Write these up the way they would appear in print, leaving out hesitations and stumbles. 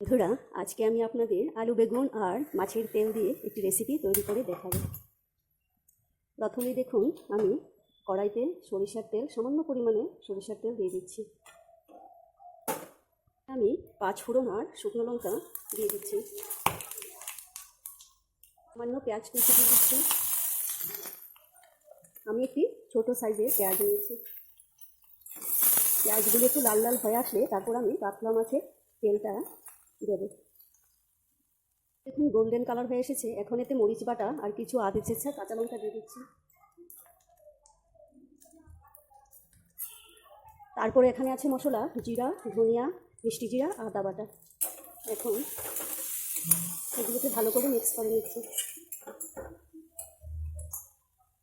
বন্ধুরা, আজকে আমি আপনাদের আলু বেগুন আর মাছের তেল দিয়ে একটি রেসিপি তৈরি করে দেখাবো। প্রথমে দেখুন, আমি কড়াইতে সরিষার তেল, সামান্য পরিমাণে সরিষার তেল দিয়ে দিচ্ছি। আমি 5 ফোড়ন আর শুকনো লঙ্কা দিয়ে দিচ্ছি। সামান্য পেঁয়াজ কুচি দিয়ে দিচ্ছি। আমি একটি ছোট সাইজের পেঁয়াজ নিয়েছি। পেঁয়াজগুলো একটু লাল লাল হয়ে আসলে তারপর আমি কাতলা মাছের তেলটা দেবো। দেখুন গোল্ডেন কালার হয়ে এসেছে। এখন এতে মরিচ বাটা আর কিছু আদা ছেঁচা কাঁচা লঙ্কা দিয়ে দিচ্ছি। তারপরে এখানে আছে মশলা, জিরা, ধনিয়া, মিষ্টি জিরা, আদা বাটা। এখন এগুলোকে ভালো করে মিক্স করে নিচ্ছি।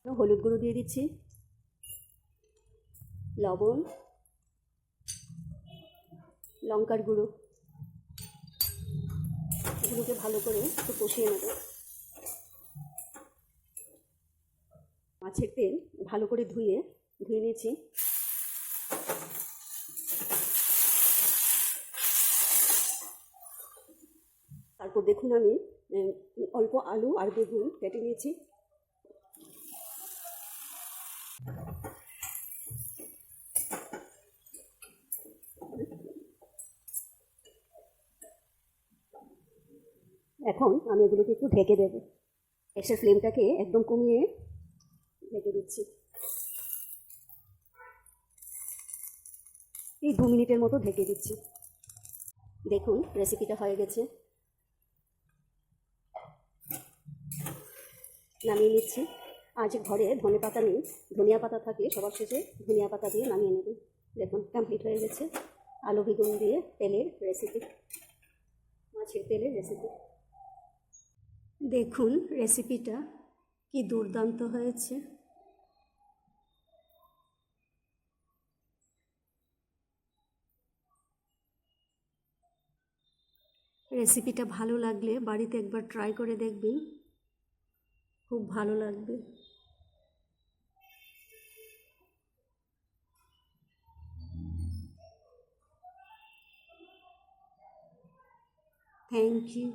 হলুদ গুঁড়ো দিয়ে দিচ্ছি, লবণ, লঙ্কার গুঁড়ো, এগুলোকে ভালো করে একটু কষিয়ে নেব। মাছের তেল ভালো করে ধুয়ে নিয়েছি। তারপর দেখুন আমি অল্প আলু আর বেগুন কেটে নিয়েছি। এখন আমি এগুলোকে একটু ঢেকে দেব। গ্যাসের ফ্লেমটাকে একদম কমিয়ে ঢেকে দিচ্ছি। এই 2 মিনিটের মতো ঢেকে দিচ্ছি। দেখুন রেসিপিটা হয়ে গেছে, নামিয়ে নিচ্ছি। আজ ঘরে ধনে পাতা নেই, ধনিয়া পাতা থাকলে সবার শেষে ধনিয়া পাতা দিয়ে নামিয়ে নেবেন। দেখুন কমপ্লিট হয়ে গেছে আলু বেগুন দিয়ে তেলের রেসিপি, মাছের তেলের রেসিপি। দেখুন রেসিপিটা কি দুর্দান্ত হয়েছে। রেসিপিটা ভালো লাগলে বাড়িতে একবার ট্রাই করে দেখবেন, খুব ভালো লাগবে। Thank you.